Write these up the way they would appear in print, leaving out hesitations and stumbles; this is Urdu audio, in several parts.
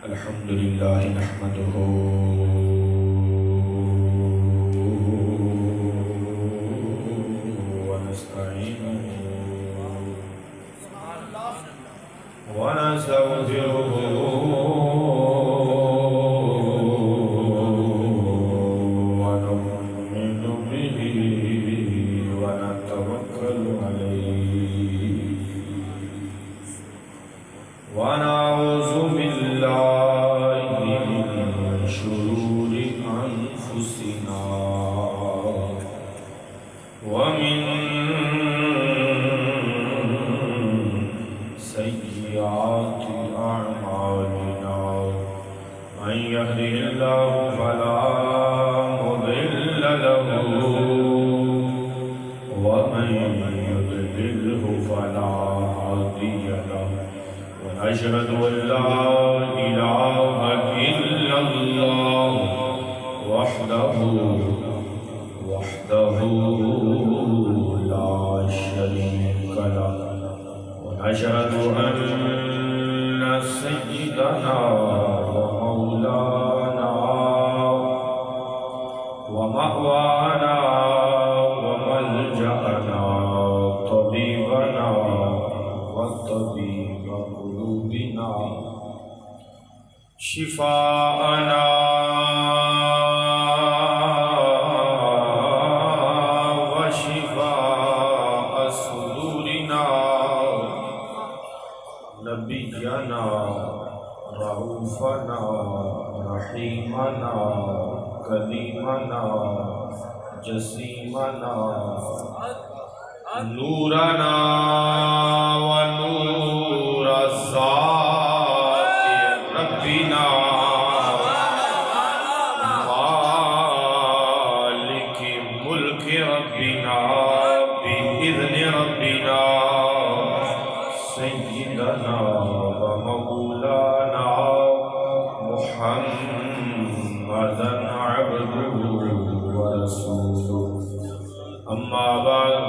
الحمد لله نحمده ونستعينه ونستغفره ونؤمن به ونتوكل عليه ونعوذ بالله من شرور أنفسنا ومن سيئات أعمالنا من يهده الله فلا مضل له ومن يضلله فلا هادي له ونشهد أن لا إله إلا الله وحده لا شريك له ونشهد أن سيدنا ومولانا ومأوانا وملجأنا طبيبنا وطبيب قلوبنا شفاءنا وشفاء صدورنا نبينا رؤوفنا رحيمنا كريمنا جسيمنا نورنا ونور الذات ربنا مالك ملك ربنا بإذن ربنا سيدنا ومولانا محمدا عبده ورسوله أما بعد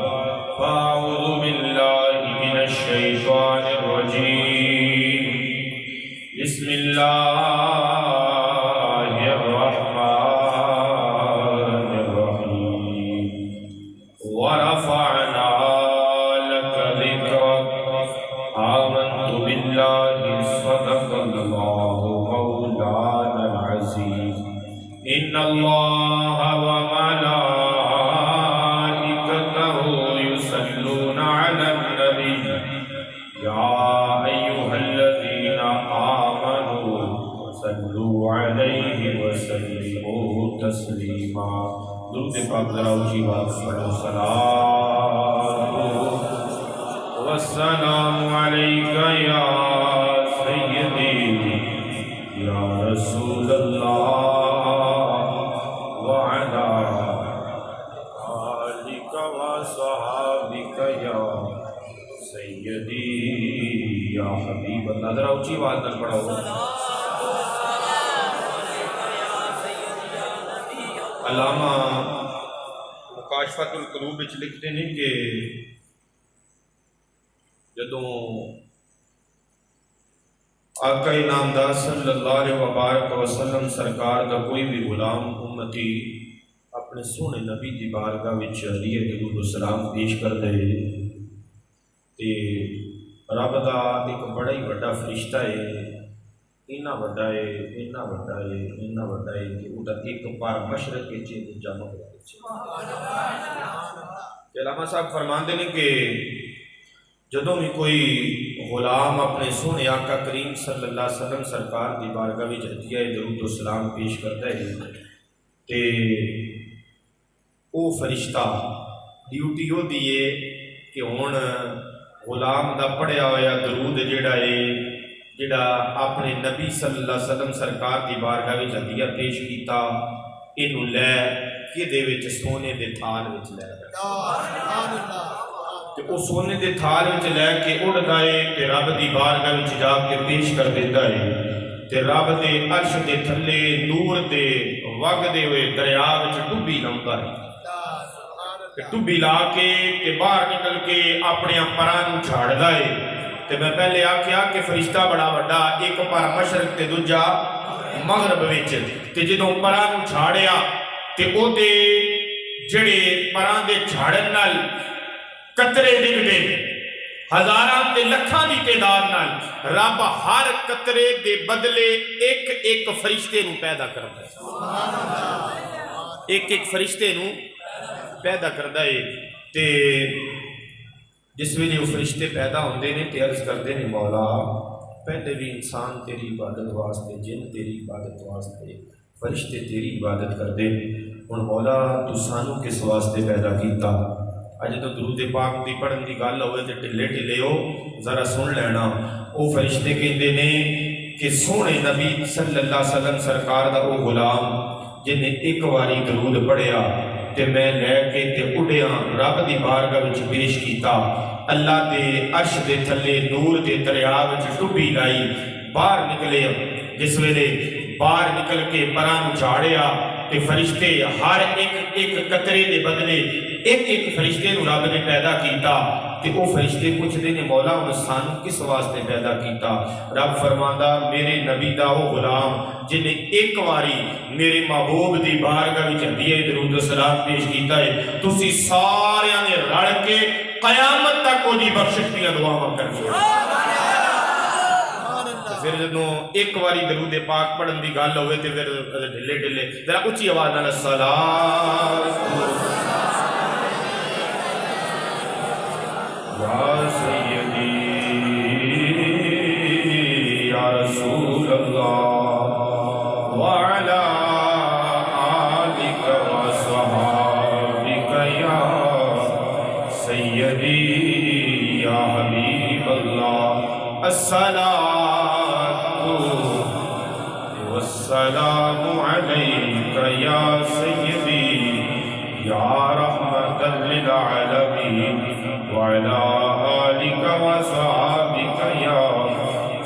فأعوذ بالله من الشيطان الرجيم بسم الله الرحمن الرحيم ورفعنا لك ذكرك آمنت بالله صدق الله مولانا العزيز إن الله وملائكته يصلون على النبي يا أيها الذين آمنوا صلوا عليه وسلموا تسليما درود پاک ذرا اونچی بات پڑھو صلاۃ والسلام علیک یا سیدی یا رسول اللہ وعلی آلک وصحابک یا سیدی یا حبیب اللہ ذرا اونچی بات نہ پڑھو علامہ مکاشفۃ القلوب وچ لکھتے ہیں کہ جدوں آقا نامدار صلی اللہ علیہ وبارک وسلم سرکار دا کوئی بھی غلام امتی اپنے سونے نبی دی بارگاہ وچ ہدیہ درود و سلام پیش کر دے تے رب دا ایک بڑا ہی بڑا فرشتہ ہے اتنا بڑا ہے اتنا بڑا ہے اتنا بڑا ہے کہ وہ ایک پار مشرق کے چیز جمع ہو جائے علامہ صاحب فرماندے نے کہ جدوں بھی کوئی غلام اپنے سونے آقا کریم صلی اللہ علیہ وسلم سرکار دی بارگاہ وچ ہدیہ درود و سلام پیش کرتا ہے تے او فرشتہ ڈیوٹی ہو دیے کہ ہن غلام دا پڑھیا ہوا درود جڑا اپنے نبی صلی اللہ علیہ وسلم سرکار دی بارگاہ وچ ہدیہ پیش کیتا اینو لے کے دے وچ سونے دے تھال وچ لے تے او سونے دے تھال وچ لے کے اڑدا ہے تے رب دی بارگاہ وچ جا کے پیش کر دیندا ہے تے رب دے عرش دے تھلے نور دے وگدے ہوئے دریا وچ ڈبی لاوندا ہے ٹبی لا کے باہر نکل کے اپنے پراں نوں جھاڑدا ہے تو میں پہلے آکھیا کہ فرشتہ بڑا وڈا ایک پر مشرق تے دوجا مغرب وچ تے جدوں پراں نوں جھاڑیا تے او دے جڑے پراں دے جھاڑن نال قطرے ڈگدے ہزاراں تے لکھاں دی تعداد نال رب ہر قطرے دے بدلے ایک ایک فرشتے نوں پیدا کردا ہے ایک ایک فرشتے نوں پیدا کردا ہے تے جس ویلے وہ فرشتے پیدا ہوندے نے تے عرض کردے نے مولا پہلے بھی انسان تیری عبادت واسطے جن تیری عبادت واسطے فرشتے تیری عبادت کردے ہن مولا تو سانو کس واسطے پیدا کیتا اج تو درود پاک دی پڑھن دی گل ہوئے تے ٹھلے ٹھلے ہو ذرا سن لینا او فرشتے کہندے نے کہ سونے نبی صلی اللہ علیہ وسلم سرکار دا او غلام جن نے ایک واری درود پڑھیا تے میں لے کے تے اڑیا رب دی بارگاہ وچ پیش کیتا اللہ دے عرش دے تھلے نور دے دریا وچ ڈبی لائی باہر نکلے جس ویلے باہر نکل کے پراں جھاڑیا تے فرشتے ہر ایک ایک قطرے دے بدلے ایک ایک فرشتے نوں رب نے پیدا کیتا تے او فرشتے پوچھدے نے مولا ہن سانوں کس واسطے پیدا کیتا رب فرماندا میرے نبی دا او غلام جن نے ایک واری میرے محبوب دی بارگاہ وچ ہدیہ درود و سلام پیش کیتا ہے تسی ساریاں نے رل کے قیامت تک او دی بخشش دیاں دعاواں کرنی پھر جدوں ایک واری درود پاک پڑھن دی گل ہوئے تے پھر ڈھلے ڈھلے ذرا اونچی آواز نال الصلاۃ یا سیدی یا رسول اللہ وعلی آلک وصحابک یا سیدی یا حبیب اللہ الصلاۃ والسلام علیک یا سیدی یا رحمت للعالمین وعلی آلک وصحابک یا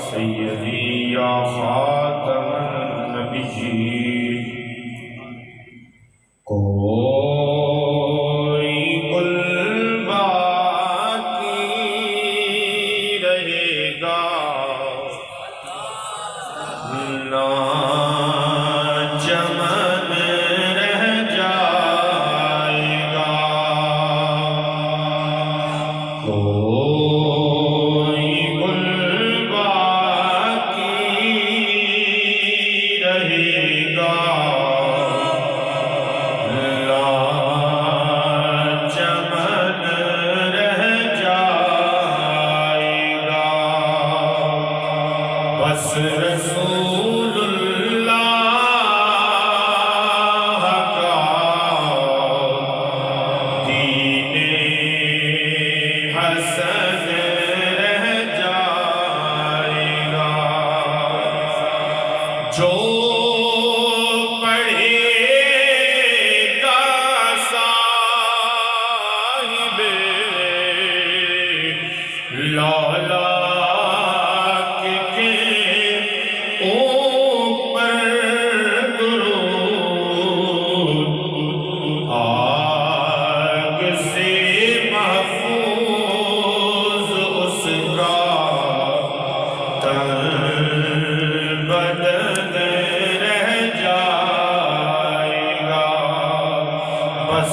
سیدی یا خاتم النبیین کوئی گل باقی رہے گا نہ چمن رہ جائے گا کوئی گل باقی رہے گا لا چمن رہ جائے گا بس رسول اللہ کا دین حسن رہ جائے گا جو پڑھے گا صاحب لالا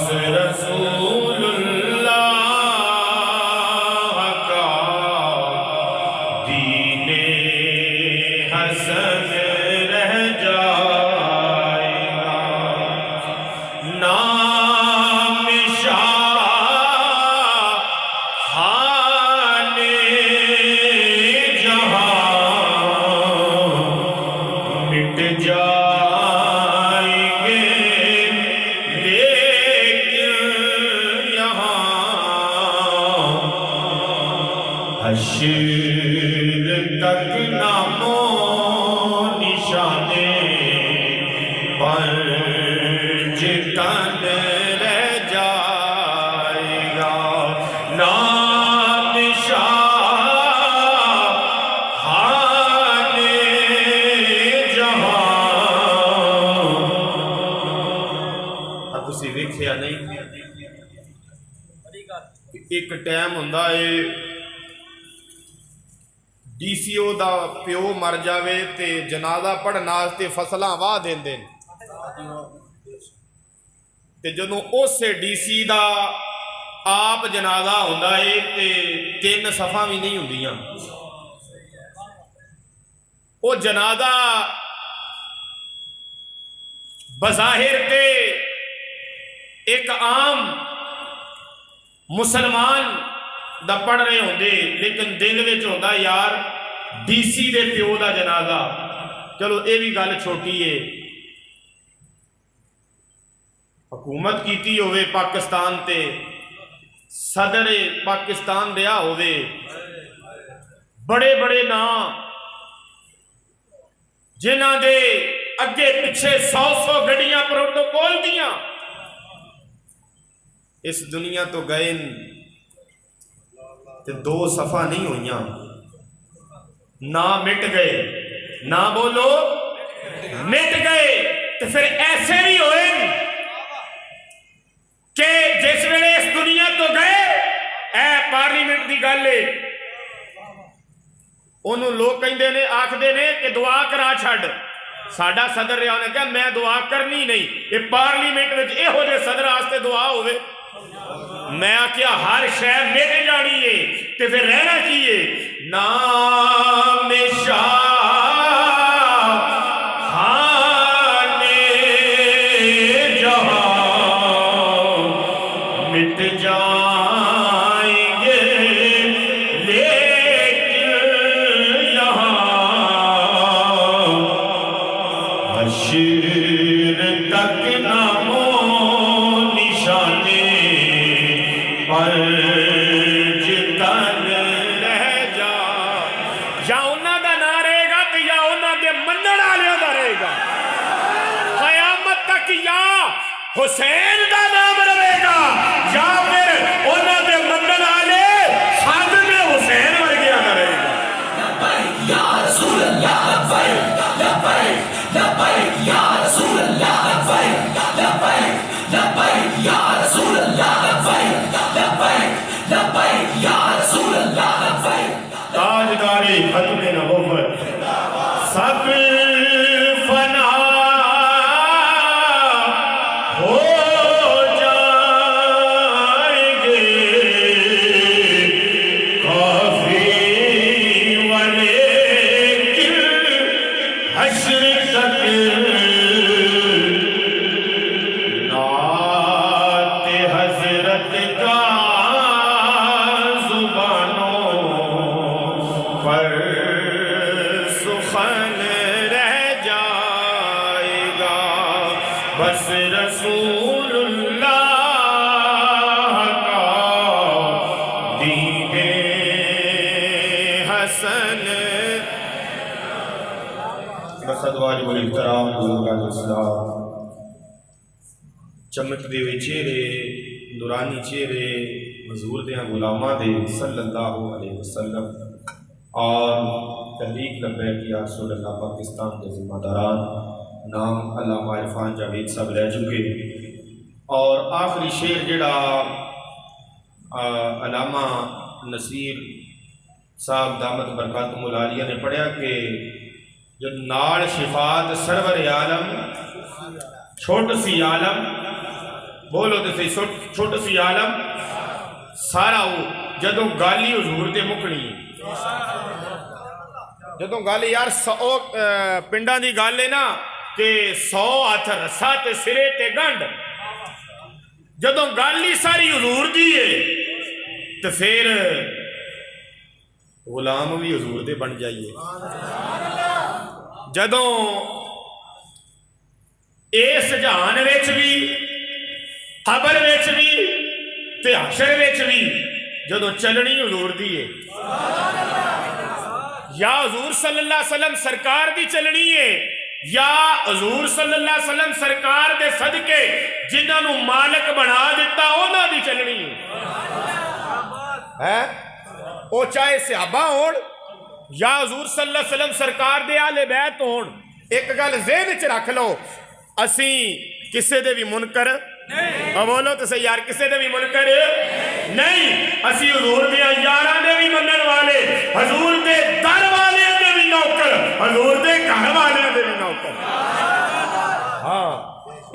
رسول اللہ کا دین حسن رہ جائے گا نام شاہ خانے جہاں مٹ جائیں گے حشر تک نامو نشانے پنج تن رہ جائے گا نام شاہ خانے جہاں اب تسی ویکھیا نہیں ایک ٹائم ہوندا ہے DCO دا پیو مر جاوے تے جنازہ پڑھن واسطے فصلاں واہ دیندے نے تے جدوں اسے DC دا آپ جنازہ ہوندا ہے تے 3 صفاں بھی نہیں ہوندیاں او جنازہ بظاہر تے ایک عام مسلمان دا پڑھ رہے ہوندے لیکن دل وچ ہوندا یار DC دے پیو دا جنازہ چلو اے بھی گل چھوٹی ہے حکومت کیتی ہوئے پاکستان تے صدر پاکستان دیا ہوئے بڑے بڑے نام جنہ دے اگے پچھے 100 گڑیاں پروٹوکول دیاں اس دنیا تو گئے تے 2 صفحہ نہیں ہوئیاں نہ مٹ گئے نہ بولو مٹ گئے تو پھر ایسے بھی ہوئے کہ جس ویلے اس دنیا تو گئے اے پارلیمنٹ دی گل ہے انہوں لوگ کہندے نے آکھدے نے کہ دعا کرا چھڈ ساڈا صدر رہا نے کہا میں دعا کرنی نہیں یہ پارلیمنٹ وچ یہو جے صدر واسطے دعا ہوئے میں کیا ہر شے مٹ جانی ہے تے پھر رہنا چاہیے نام شاہان جہاں مٹ جائیں گے لیکن یہاں حشر تک نامو نشانے پر جتن رہ جا یا انہاں دا نہ رہے گا تو یا انہاں دے منن والےاں دا رہے گا قیامت تک یا حسین دا نام رہے گا یا پھر انہاں دے منن والے خادم حسین ورگیاں دا رہے گا لبیک یا رسول اللہ لبیک لبیک لبیک یا رسول اللہ لبیک لبیک لبیک یا رسول اللہ لبیک لبیک لبیک یا رسول اللہ لبیک تاجداری ختم نبوت سب فنا ہو جائیں گے کافی ولیکن حشر تک نعت حضرت کا زبانوں پر سخن رہ جائے گا بس رسول اللہ کا دین حسن بس ادواج والاحترام بزرگان اسلام چمک دے ہوئے چہرے نورانی چہرے حضور دیاں غلاماں دے صلی اللہ علیہ وسلم اور تحریک لبیک یا رسول اللہ پاکستان کے ذمہ داران نام علامہ عرفان جاوید صاحب رہ چکے اور آخری شعر جڑا علامہ نصیر صاحب دامت برکاتہم العالیہ نے پڑھیا کہ جو نال شفاعت سرور عالم چھوٹ سی عالم بولو تو سی چھوٹ سی عالم سارا ہو جدوں گالی حضور دے مکھنی جدوں گالی یار 100 پنڈاں دی گل ہے نا کہ 100 ہاتھ رسا تے سرے تے گنڈ جدوں گالی ساری حضور دی ہے تو پھر غلام بھی حضور دے بن جائیے جدوں اس جہان وچ بھی قبر وچ بھی تے حشر وچ بھی جدوں چلنی حضور دی ہے یا حضور صلی اللہ علیہ وسلم سرکار دی چلنی ہے یا حضور صلی اللہ علیہ وسلم سرکار دے صدقے جنہاں نو مالک بنا دیتا انہاں دی چلنی ہے او چاہے صحابہ ہون یا حضور صلی اللہ علیہ وسلم سرکار دے آل بیت ہون ایک گل ذہن وچ رکھ لو اسی کسے دے بھی منکر بولو تو صحیح یار کسے دے بھی منکر نہیں اسی حضور دے یاراں دے بھی منن والے حضور دے در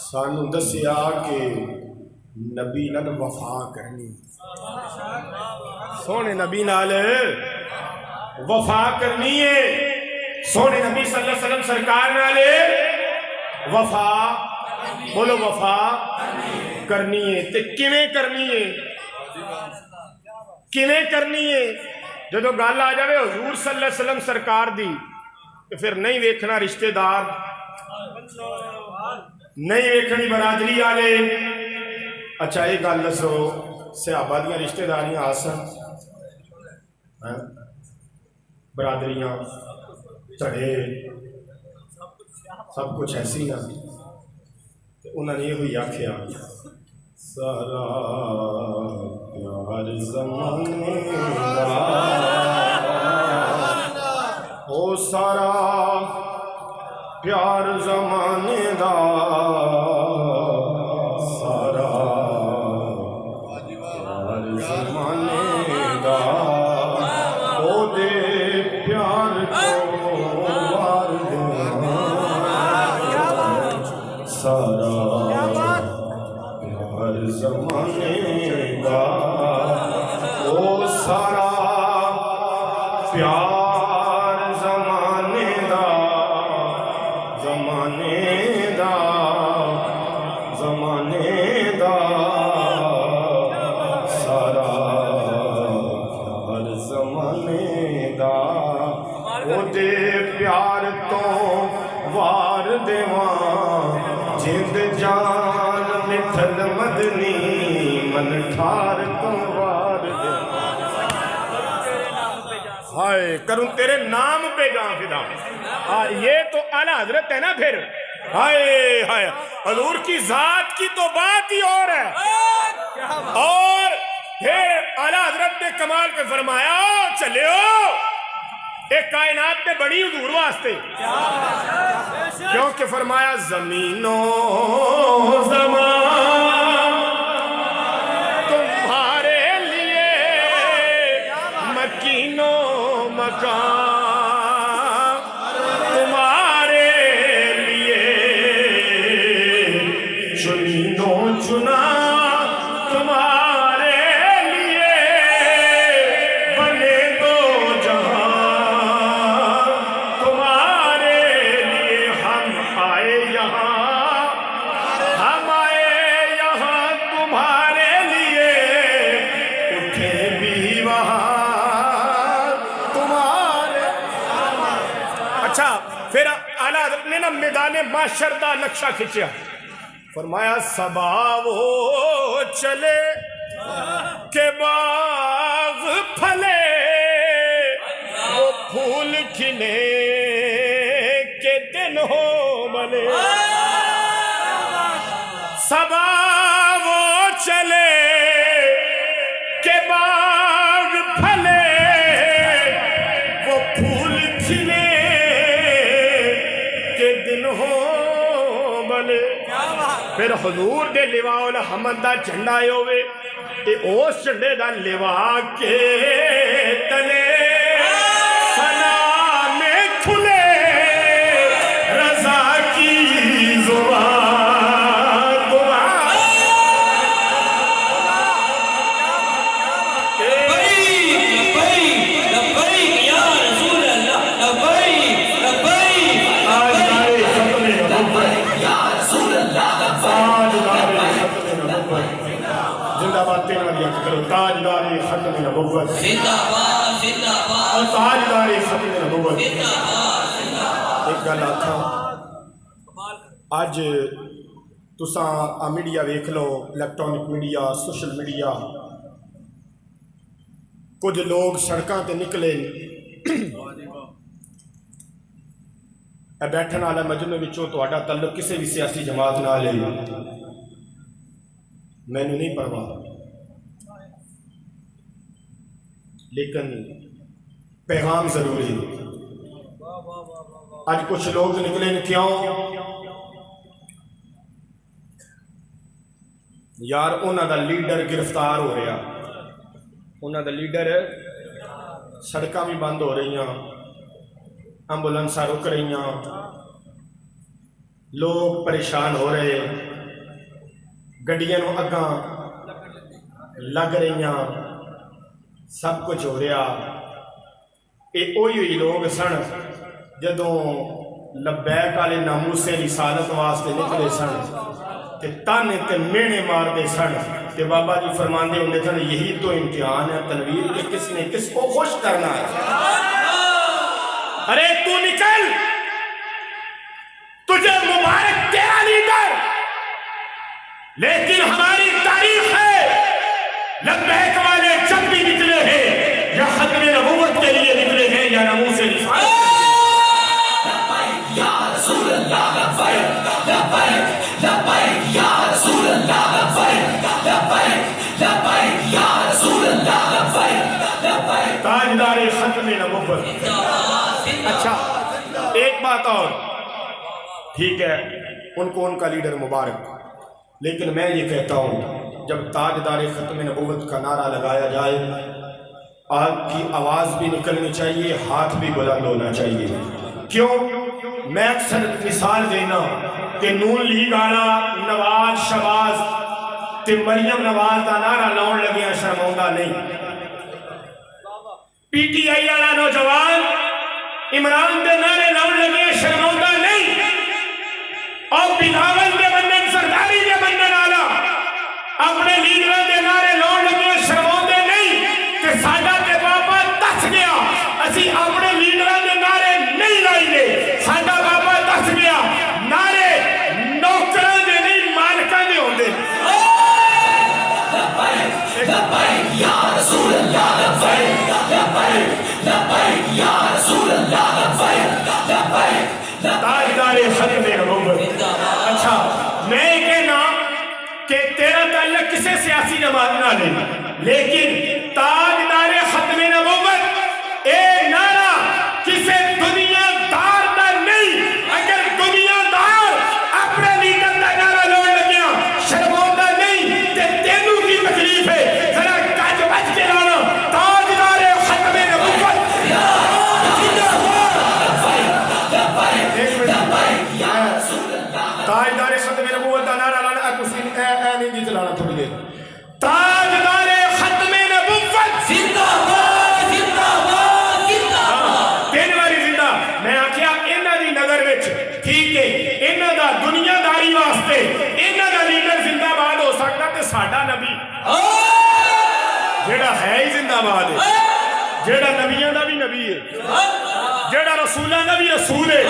سانو دسیا کہ نبی نال وفا کرنی، سونے نبی نال وفا کرنی ہے، سونے نبی صلی اللہ علیہ وسلم سرکار نال وفا، بولو وفا کرنی ہے۔ تے کیویں کرنی ہے، کیویں کرنی ہے؟ جدو گل آ جائے حضور صلی اللہ علیہ وسلم سرکار دی تو پھر نہیں ویکھنا رشتہ دار، نہیں ویکھنی برادری والے۔ اچھا یہ گل دسو صحابہ دیاں رشتہ داریاں آسن، برادریاں چڑھے سب کچھ ایسی نا، انہوں نے یہ ہوئی آکھیا سارا پیار زمانے دا، او سارا پیار زمانے دا، سارا پیار زمانے دا، او دے پیار کو وار دینا، سارا پیار زمانے دا، او سارا پیار زمانے دا، زمانے دا، زمانے دا، سارا پیار زمانے دا، او دے پیار تو وار دیواں، جند جان مٹھل مدنی من ٹھار تو وار دیواں، ہائے کروں تیرے نام پہ جان فدا۔ یہ تو اعلیٰ حضرت ہے نا پھر، ہائے ہائے حضور کی ذات کی تو بات ہی اور ہے۔ اور پھر اعلیٰ حضرت نے کمال پہ فرمایا چلے ہو ایک کائنات میں بڑی حضور واسطے، کیونکہ فرمایا زمین و زمان تمہارے لیے، مکین و مکان تمہارے لیے، چنین و چنا تمہارے لیے، بنے دو جہاں تمہارے لیے، ہم آئے یہاں تمہارے لیے، اٹھے بھی وہاں تمہارے۔ اچھا پھر اعلیٰ حضرت نے نا میدان محشر دا نقشہ کھچیا، فرمایا صبا وہ چلے کہ باغ پھلے، وہ پھول کھلے کہ دن ہو بلے، صبا وہ چلے کہ باغ پھلے، وہ پھول کھلے کہ دن ہو بلے۔ پھر حضور دے لواء الحمد دا جھنڈا ہوئے، تے اس جھنڈے دا لواء کے تلے سلام کھلے، رضا کی زبان دعا، زندہ باد تین والی آنکھ کرو، تاجدار ختم نبوت، تاجدار ختم نبوت۔ ایک گل آکھاں، اج تساں میڈیا ویکھ لو، الیکٹرانک میڈیا، سوشل میڈیا، کچھ لوگ سڑکاں تے نکلے، بیٹھن والا مجمع وچوں تہاڈا تعلق کسی بھی سیاسی جماعت نال ہے، مینوں نہیں پرواہ، لیکن پیغام ضروری ہے۔ آج کچھ لوگ نکلے کیوں؟ یار انہاں دا لیڈر گرفتار ہو رہا، انہاں دا لیڈر، سڑکاں بھی بند ہو رہی ہیں، ایمبولینساں رک رہی ہیں، لوگ پریشان ہو رہے ہیں۔ گڈیاں نو اگاں لگ رہیاں، سب کچھ ہو رہا. یہ وہی لوگ سن جدوں لبیک والے ناموسے رسالت واسطے نکلے سن تے تانے تے مینے مارتے سن تے بابا جی فرماندے ہوندے سن یہی تو امتحان ہے تنویر کہ کس نے کس کو خوش کرنا ہے. ارے تو نکل، تجھے مبارک تیرا لیڈر، لیکن ہماری تاریخ ہے لبیک والے جب بھی نکلے ہیں یا ختم نبوت کے لیے نکلے ہیں یا ناموس رسالت. یا رسول اللہ لبیک لبیک لبیک یا رسول اللہ لبیک لبیک لبیک یا رسول اللہ لبیک لبیک تاجدار ختم نبوت. اچھا ایک بات اور، ٹھیک ہے ان کو ان کا لیڈر مبارک، لیکن میں یہ کہتا ہوں جب تاجدار ختم نبوت کا نعرہ لگایا جائے آپ کی آواز بھی نکلنی چاہیے، ہاتھ بھی بلند ہونا چاہیے. کیوں؟ میں اکثر مثال دینا کہ نون لیگ آنا نواز شہباز تے مریم نواز دا نعرہ لاؤن لگیا شرماؤندہ نہیں. پی ٹی آئی والا نوجوان عمران دے نعرے لاؤن لگے شرماؤندہ نہیں، اور بلاول دے بندن سرداری دے بندن آلا اپنے لیڈروں دے نعرے لاؤن لگے شرماؤندے نہیں کہ ساڈا تے بابا دس گیا اسی اپنے لیڈروں دے نعرے نہیں لائی دے. ساڈا بابا دس گیا نعرے نوکراں دے نہیں مالکاں دے ہوندے. لبیک یا رسول اللہ لبیک لبیک لبیک یا رسول اللہ لبیک لبیک تاجدار ختم نبوت. اچھا میں یہ کہنا کہ تیرا تعلق کسی سیاسی جماعت نہ نہیں، لیکن تاجدار ختم نبوت اے نعرہ کسی دنیا دار دا نہیں. اگر دنیا دار اپنے لیڈر دا نعرہ لوڑ لگیا شرماؤندہ نہیں تے تینوں کی تکلیف ہے، ذرا کج بج کے لانا تاجدار ختم نبوت. تاجدار ختم نبوت کا نعرہ لانا تسی اے نہیں جی چلانا تھوڑی دیر. تاجدار ختم نبوت زندہ باد زندہ باد زندہ باد. تین باری زندہ. میں آکھیا انہاں دی نظر وچ ٹھیک ہے انہاں دا دنیا داری واسطے انہاں دا لیڈر زندہ باد ہو سکتا تے ساڈا نبی جیڑا ہے ہی زندہ باد ہے، جیڑا نبیاں دا بھی نبی ہے، جیڑا رسولاں دا بھی رسول ہے،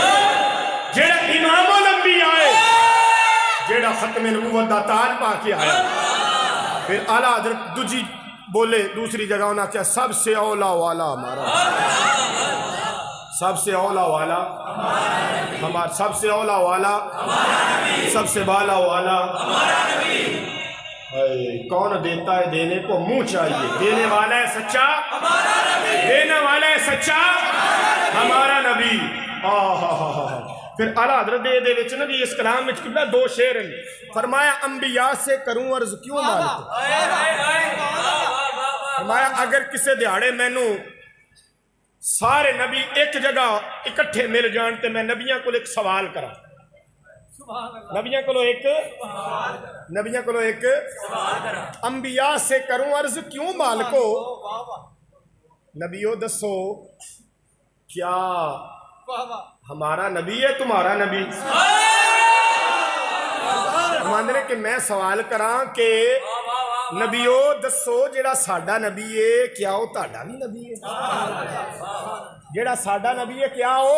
جیڑا امام الانبیاء ہے، جیڑا ختم نبوت دا تاج پا کے آیا. پھر اعلیٰ حضرت دوجی بولے دوسری جگہ انہاں کیا سب سے اولا والا ہمارا، سب سے اولا والا ہمارا، سب سے اولا والا سب سے بالا والا. کون دیتا ہے دینے کو منہ چاہیے، دینے والا ہے سچا، دینے والا ہے سچا ہمارا نبی. پھر اعلیٰ حضرت دے وچ نبی اس کلام وچ قبلہ دو شعر ہیں. فرمایا انبیاء سے کروں عرض کیوں مالک، فرمایا اگر کسے دیہاڑے مینوں سارے نبی ایک جگہ اکٹھے مل جان تے میں نبیاں کو ایک سوال کرا، نبیاں کو ایک انبیاء سے کروں عرض کیوں مالکو، نبیو دسو کیا ہمارا نبی ہے تمہارا نبی؟ ماندنے کہ میں سوال کراں کہ نبیو دسو جیڑا ساڈا نبی ہے کیا وہ تہاڈا بھی نبی ہے؟ جیڑا ساڈا نبی ہے کیا وہ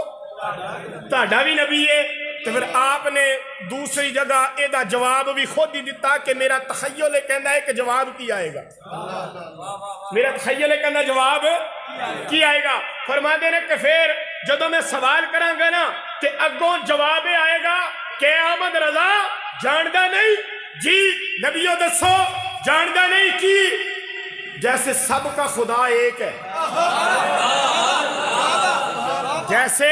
تہاڈا بھی نبی ہے؟ تو پھر آپ نے دوسری جگہ ایدہ جواب بھی خود ہی دیتا کہ میرا تخیل کہنا ہے کہ جواب کی آئے گا، میرا تخیل کہنا جواب کی آئے گا. فرما دینے کہ پھر جدو میں سوال کروں گا نا کہ اگوں جواب آئے گا کہ احمد رضا جاندہ نہیں جی نبیو دسو جاندہ نہیں کی، جیسے سب کا خدا ایک ہے، جیسے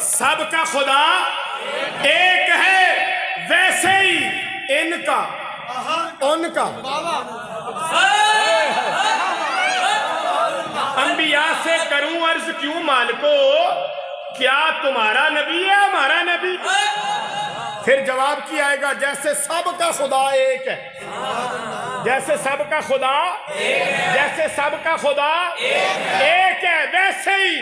سب کا خدا ایک ہے ویسے ہی ان کا ان کا انبیاء سے کروں عرض کیوں مالکو، کیا تمہارا نبی ہے ہمارا نبی؟ پھر جواب کی آئے گا جیسے سب کا خدا ایک ہے، جیسے سب کا خدا جیسے سب کا خدا ایک ہے، ویسے ہی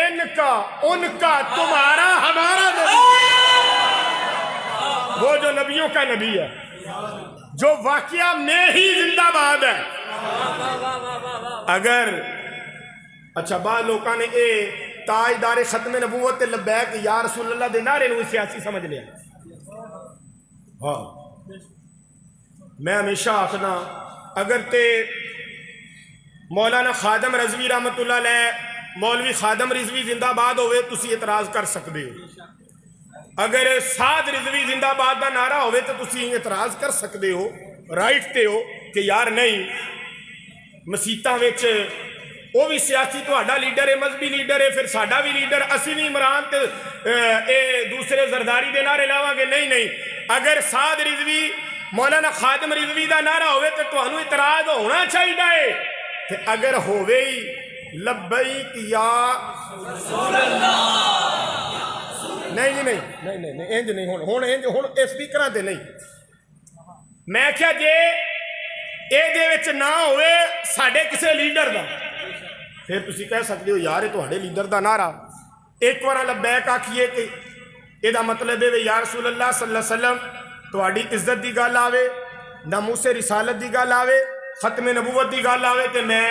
ان کا ان کا تمہارا ہمارا نبی، وہ جو نبیوں کا نبی ہے، جو واقعہ میں ہی زندہ باد ہے۔ اگر اچھا بعض لوگوں نے اے تاجدار ختم نبوت لبیک یا رسول اللہ دے نعرے نو سیاسی سمجھ لیا۔ ہاں میں ہمیشہ آخنا اگر تے مولانا خادم رضوی رحمت اللہ علیہ مولوی خادم رضوی زندہ باد ہوئے تسی اعتراض کر سکتے ہو، اگر سعد رضوی زندہ باد دا نعرہ ہوئے تو تسی اعتراض کر سکتے ہو، رائٹ تے ہو کہ یار نہیں مسیتاں وچ وہ بھی سیاسی تہاڈا لیڈر ہے، مذہبی لیڈر ہے، پھر ساڈا بھی لیڈر، اسی بھی عمران تے اے دوسرے زرداری دے نعرے لاواں گے، نہیں اگر سعد رضوی مولانا خادم رضوی دا نعرہ ہوئے تو تہانوں اعتراض ہونا چاہیے، تے اگر ہوئے ہی لبیک یا رسول اللہ، نہیں انج نہیں ہن اسپیکراں تے نہیں، میں کیا جے اے دے وچ نہ ہوئے ساڈے کسے لیڈر دا، پھر تسی کہہ سکتے ہو یار تہاڈے لیڈر دا نعرہ ایک بار لبیک آکھیے کہ یہ دا مطلب ہے یا رسول اللہ صلی اللہ علیہ وسلم تہاڈی عزت دی گل آوے، ناموس رسالت دی گل آوے، ختم نبوت دی گل آوے تے میں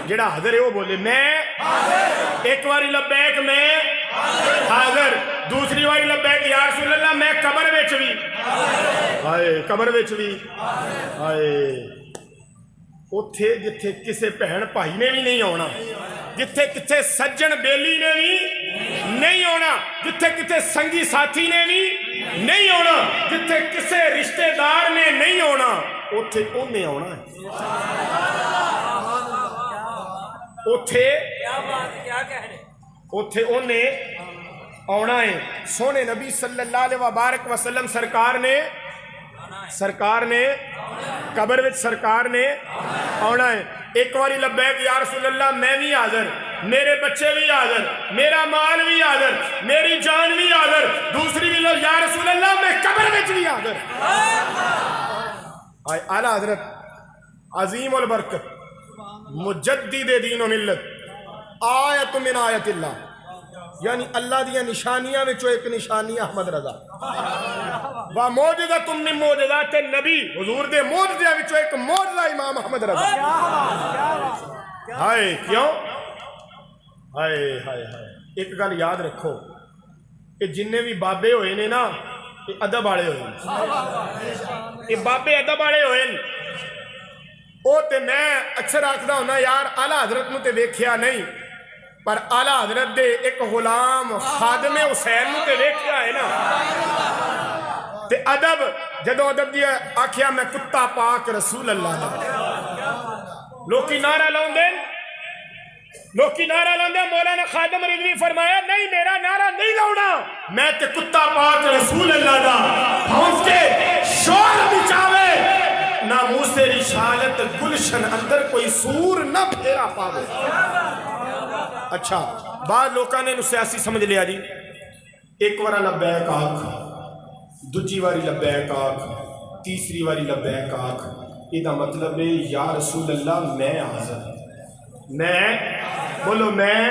جڑا حاضر ہے وہ بولے میں ایک باری لبیک میں حاضر، دوسری باری لبیک یا رسول اللہ میں قبر وچ بھی، ہائے قبر وچ بھی، ہائے اتھے جتھے کسے بہن بھائی نے بھی نہیں آنا، جتھے کتھے سجن بیلی نے بھی نہیں آنا، جتھے کتھے سنگی ساتھی نے بھی نہیں آنا، جتھے کسے رشتہ دار نے نہیں آنا اتھے انہیں آنا ہے، اتھے انہیں آنا ہے۔ سونے نبی صلی اللہ علیہ وبارک وسلم سرکار نے قبر وچ سرکار نے آنا ہے، ایک باری لبیک یا رسول اللہ میں بھی حاضر، میرے بچے بھی حاضر، میرا مال بھی حاضر، میری جان بھی حاضر، دوسری بھی یا رسول اللہ میں قبر وچ بھی حاضر۔ اعلیٰ حضرت عظیم البرکت مجدد دین و ملت آیت من آیت اللہ، یعنی اللہ دیا نشانیاں میں ایک نشانی احمد رضا، و موجزہ من موجزات نبی، حضور دے موجزہ میں ایک موجزہ امام احمد رضا۔ ہائے کیوں؟ ہائے ہائے ہائے ایک گل یاد رکھو کہ جننے بھی بابے ہوئے نے نا یہ ادب والے ہوئے، یہ بابے ادب والے ہوئے، وہ تے میں اکثر آکھدا ہونا یار اعلیٰ حضرت نو تے ویکھیا نہیں، پر اعلیٰ حضرت دے ایک غلام خادم حسین نو تے ویکھیا ہے نا، تے ادب جدو ادب دیا آکھیا میں کتا پاک رسول اللہ دا، لوکی نعرہ لاؤندے مولانا خادم رضوی فرمایا نہیں میرا نعرہ نہیں لاؤنا، میں تے کتا پاک رسول اللہ دا، پھونس کے شور بچاوے ناموس رسالت گلشن اندر کوئی سور نہ پھیرا پاوے۔ اچھا بعض لوکاں نے سیاسی سمجھ لیا جی، ایک وارا لبیک آکھ، دوجی واری لبیک آکھ، تیسری واری لبیک آکھ، یہ دا مطلب ہے یا رسول اللہ میں حاضر، میں بولو میں،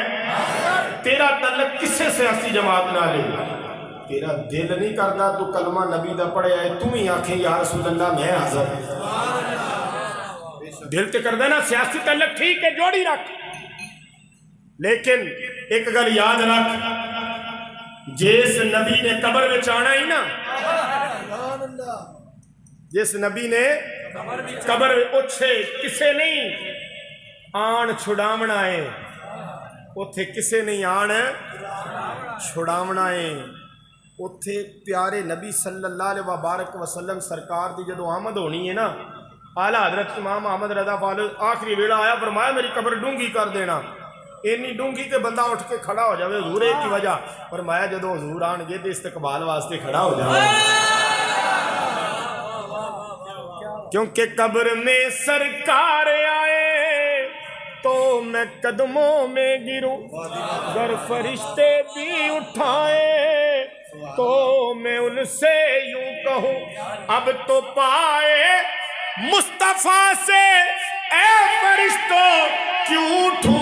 تیرا تعلق کسے سیاسی جماعت نہ لے، تیرا دل نہیں کرتا تو کلمہ نبی دا پڑھے آئے تم ہی آنکھیں یا رسول اللہ میں حاضر، دل تے کر دینا سیاسی تعلق ٹھیک ہے جوڑی رکھ، لیکن ایک گل یاد رکھ جس نبی نے قبر میں آنا ہی نا، جس نبی نے قبر میں اچھے کسے نہیں آن چھڑامنا ہے، اتھے کسے نہیں آن چھڑامنا ہے، اتھے پیارے نبی صلی اللہ علیہ وبارک وسلم سرکار دی جدو آمد ہونی ہے نا، اعلیٰ حضرت امام احمد رضا فالو آخری ویڑا آیا فرمایا میری قبر ڈونگی کر دینا، اینی ڈونگی کہ بندہ اٹھ کے کھڑا ہو جاوے، حضور ایک کی وجہ فرمایا جدو حضور آن گے تو استقبال واسطے کھڑا ہو جاوے، کیونکہ قبر میں سرکار آئے تو میں قدموں میں گروں، گر فرشتے بھی اٹھائے تو میں ان سے یوں کہوں اب تو پائے مصطفیٰ سے اے فرشتوں کیوں اٹھوں،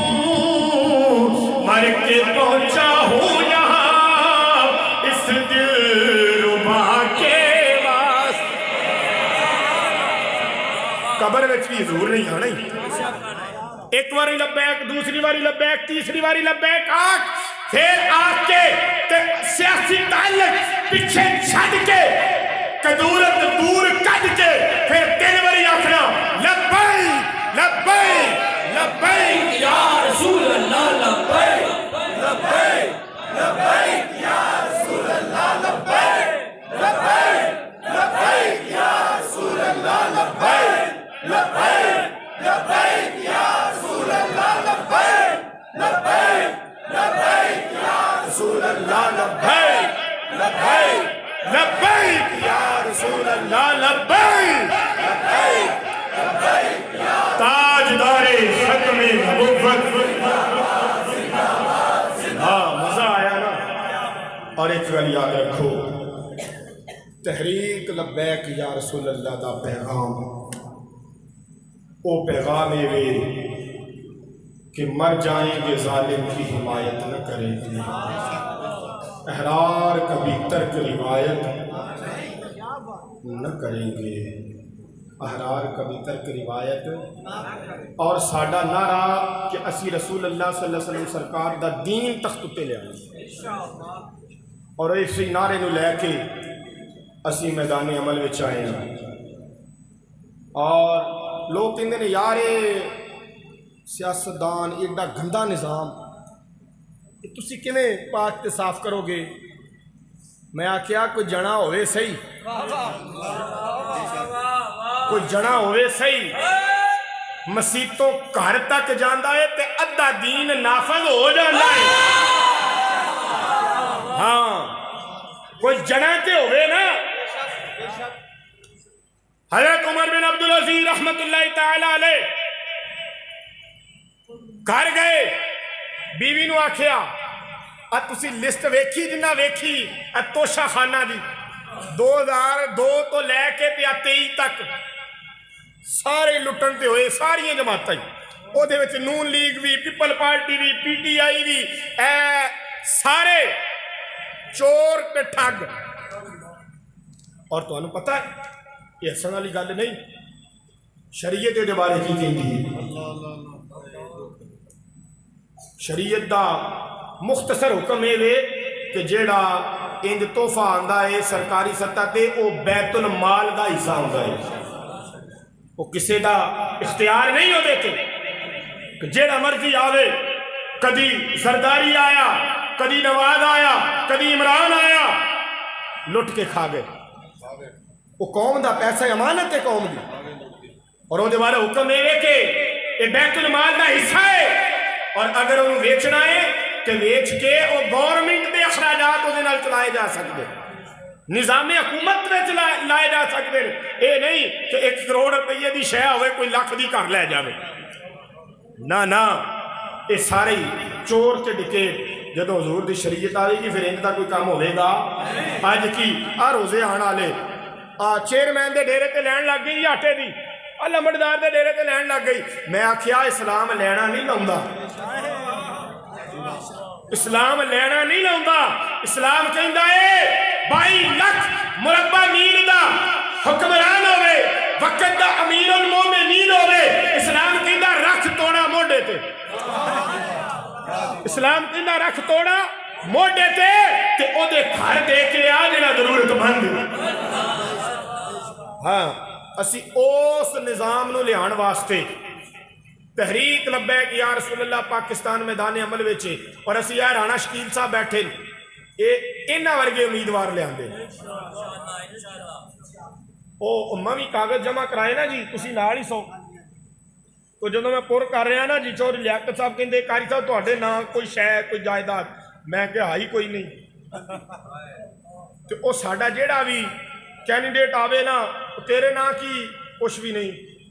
مر کے پہنچا ہوں یہاں اس دل ربا کے واسطے۔ قبر وچ بھی حضور نہیں آنا ہی، ایک باری لبیک، دوسری باری لبیک، تیسری باری لبیک آکھ، پھر آکھ کے سیاسی تعلق پیچھے چھڈ کے قدورت دور کڈ کے پھر 3 باری آکھنا لبیک لبیک لبیک یا رسول اللہ لبیک لبیک لبیک یا رسول اللہ لبیک لبیک لبیک یا رسول اللہ لبیک لبیک لبیک یا رسول اللہ لبیک لبیک لبیک یا رسول اللہ لبیک لبیک لبیک یا رسول اللہ لبیک تاجدار ختم نبوت۔ ہاں مزہ آیا نا۔ اور ایک گل یاد رکھو، تحریک لبیک یا رسول اللہ دا پیغام او پیغام یہ کہ مر جائیں گے ظالم کی حمایت نہ کریں گے، احرار کبھی ترک روایت نہ کریں گے، احرار کبھی ترک روایت۔ اور ساڈا نعرہ کہ اسی رسول اللہ صلی اللہ علیہ وسلم سرکار دا دین تخت تے لے آئے، اور اسی نعرے نو لے کے اسی میدان عمل وچ آئے ہیں۔ اور لوگ کہندے نے یار سیاستدان ایڈا گندا نظام تسی کیویں پاک تے صاف کرو گے؟ میں آکھیا کوئی جنا ہوئے صحیح، کوئی جنا ہوئے صحیح، مسیتوں گھر تک جاندا ہے تے ادھا دین نافذ ہو جاندا ہے۔ ہاں کوئی جنا تے ہوئے نا۔ حضرت عمر بن عبدالعزیز رحمت اللہ تعالی علیہ گھر گئے، بیوی نو آکھیا تسی لسٹ ویکھی جنہ ویکھی توشہ خانہ دی 2002 تو لے کے 23 تک سارے لٹن تے ہوئے، ساری جماعتیں او دے وچ نون لیگ بھی، پیپل پارٹی بھی، پی ٹی آئی بھی، سارے چور تے ٹھگ۔ اور تو انہوں پتہ ہے یہ حسن والی گل نہیں، شریعت دے بارے کی کہندی ہے؟ شریعت دا مختصر حکم ہے کہ جیڑا انج تحفہ آندا ہے سرکاری سطح تے او بیت المال دا حصہ ہوندا ہے، وہ کسی دا اختیار نہیں ہو دیتے کہ جیڑا مرضی آوے، کدی زرداری آیا، کدی نواز آیا، کدی عمران آیا، لٹ کے کھا گئے۔ وہ قوم دا پیسہ امانت ہے قوم دی، اور وہ دوبارہ حکم ہے کہ یہ بیت المال دا حصہ ہے، اور اگر انہوں ویچنا ہے کہ ویچ کے وہ گورنمنٹ دے اخراجات وہ نال چلائے جا سکتے، نظام حکومت میں لائے جا سکتے، اے نہیں کہ 1 کروڑ روپیے دی شے ہوئے کوئی لاکھ دی کر لے جاوے۔ نہ نہ، یہ سارے چور تے ڈکیٹ جدو حضور دی شریعت آئے گی پھر انج دا کوئی کام ہوئے گا؟ اج کی روزے آن والے چیئرمین دے ڈیرے تے لین لگ گئی آٹے دی، لمبڑدار دے ڈیرے تے لین لگ گئی۔ میں آکھیا اسلام لینا نہیں لاؤندا، اسلام لینا نہیں لاؤندا، اسلام کہندا ہے 22 لاکھ مربع میل دا حکمران ہوئے، وقت دا امیر المومنین ہوئے، اسلام کہندا رکھ توڑا موڈے تے، اسلام کہندا رکھ توڑا موڈے تے او دے گھر دے کے آ جڑا ضرورت مند۔ ہاں اسی اس نظام نو لیان واسطے تحریک لبیک یا رسول اللہ پاکستان میدان عمل وچے، اور اسی رانا شکیل صاحب بیٹھے انہاں ورگے امیدوار لے آندے۔ او میں بھی کاغذ جمع کرائے نا جی، تسی نال ہی سو، تو جدوں میں پور کر رہا نا جی چودھری لیاقت صاحب کہندے قاری صاحب تواڈے نام کوئی شے کوئی جائیداد، میں کہا ہی کوئی نہیں، تو او ساڈا جیڑا بھی کینڈیڈیٹ آوے نا تیرے نا کی کچھ بھی نہیں،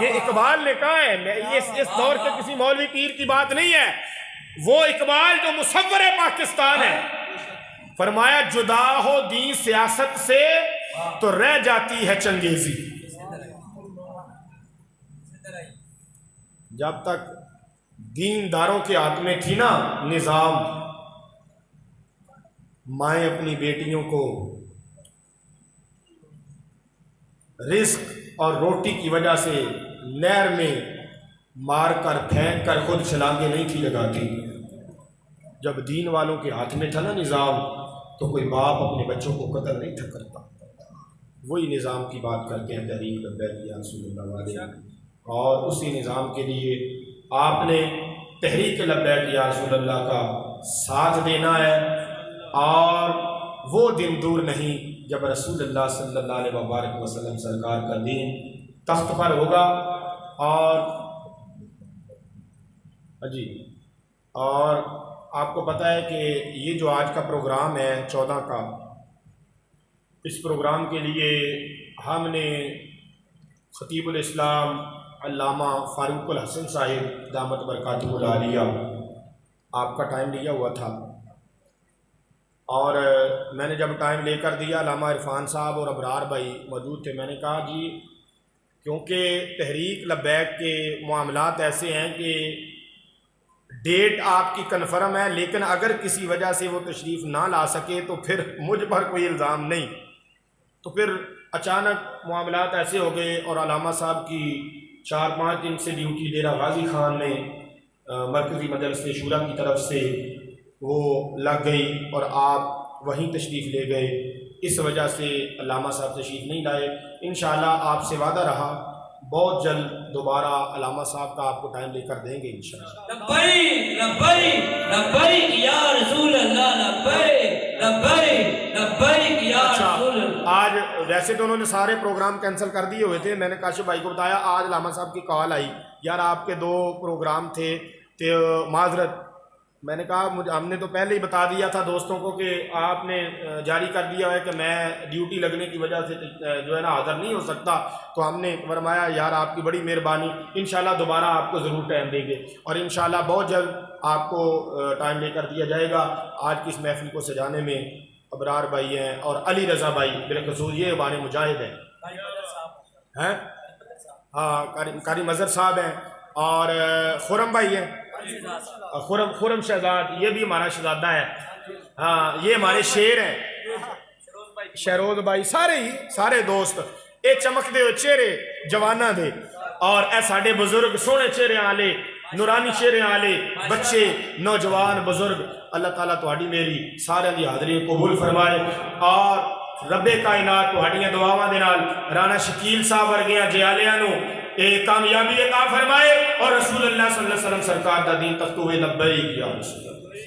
یہ اقبال نے کہا ہے، یہ اس دور کے کسی مولوی پیر کی بات نہیں ہے، وہ اقبال جو مصور پاکستان ہے، فرمایا جدا ہو دین سیاست سے تو رہ جاتی ہے چنگیزی۔ جب تک دینداروں کے ہاتھ میں تھی نا نظام، مائیں اپنی بیٹیوں کو رزق اور روٹی کی وجہ سے نہر میں مار کر پھینک کر خود چھلانگیں نہیں تھی لگاتی۔ جب دین والوں کے ہاتھ میں تھا نا نظام، تو کوئی باپ اپنے بچوں کو قتل نہیں تھا کرتا۔ وہی نظام کی بات کرتے ہیں تحریک لبیک یا رسول اللہ علیہ، اور اسی نظام کے لیے آپ نے تحریک لبیک یا رسول اللہ کا ساتھ دینا ہے، اور وہ دن دور نہیں جب رسول اللہ صلی اللہ علیہ وبارک وسلم سرکار کا دین تخت پر ہوگا۔ اور آپ کو پتہ ہے کہ یہ جو آج کا پروگرام ہے 14 کا، اس پروگرام کے لیے ہم نے خطیب الاسلام علامہ فاروق الحسن صاحب دامت برکاتہ العالیہ آپ کا ٹائم لیا ہوا تھا، اور میں نے جب ٹائم لے کر دیا، علامہ عرفان صاحب اور ابرار بھائی موجود تھے، میں نے کہا جی کیونکہ تحریک لبیک کے معاملات ایسے ہیں کہ ڈیٹ آپ کی کنفرم ہے، لیکن اگر کسی وجہ سے وہ تشریف نہ لا سکے تو پھر مجھ پر کوئی الزام نہیں۔ تو پھر اچانک معاملات ایسے ہو گئے، اور علامہ صاحب کی 4-5 دن سے ڈیوٹی ڈیرہ غازی خان میں مرکزی مجلس شورا کی طرف سے وہ لگ گئی، اور آپ وہیں تشریف لے گئے، اس وجہ سے علامہ صاحب تشریف نہیں لائے۔ انشاءاللہ آپ سے وعدہ رہا بہت جلد دوبارہ علامہ صاحب کا آپ کو ٹائم لے کر دیں گے انشاءاللہ۔ لبیک لبیک لبیک یا رسول اللہ، لبیک لبیک لبیک یا رسول اللہ۔ آج ویسے تو انہوں نے سارے پروگرام کینسل کر دیے ہوئے تھے، میں نے کاشف بھائی کو بتایا آج علامہ صاحب کی کال آئی، یار آپ کے 2 پروگرام تھے، معذرت۔ میں نے کہا ہم نے تو پہلے ہی بتا دیا تھا دوستوں کو کہ آپ نے جاری کر دیا ہے کہ میں ڈیوٹی لگنے کی وجہ سے جو ہے نا حاضر نہیں ہو سکتا، تو ہم نے فرمایا یار آپ کی بڑی مہربانی، انشاءاللہ دوبارہ آپ کو ضرور ٹائم دیں گے، اور انشاءاللہ بہت جلد آپ کو ٹائم لے کر دیا جائے گا۔ آج کی اس محفل کو سجانے میں ابرار بھائی ہیں اور علی رضا بھائی، بالخصوص یہ ہمارے مجاہد ہیں، ہاں قاری مظہر صاحب ہیں، اور خرم بھائی ہیں، خرم شہزاد، یہ بھی ہمارا شہزادہ ہے، ہاں یہ ہمارے شیر ہیں، شہروز بھائی، سارے دوست، اے چمک دے چہرے جوانہ دے، اور اے ساڑھے بزرگ سونے چہرے آلے، نورانی چہرے آلے، بچے نوجوان بزرگ، اللہ تعالیٰ تہاڈی میری سارے دی حاضری قبول فرمائے، اور رب کائنات تہاڈیاں دعاواں دے نال رانا شکیل صاحب ورگیاں جیالیاں نو کامیابی عطا فرمائے، اور رسول اللہ صلی اللہ علیہ وسلم سرکار دا دین تخت ہوئے۔ لبیک یا رسول اللہ۔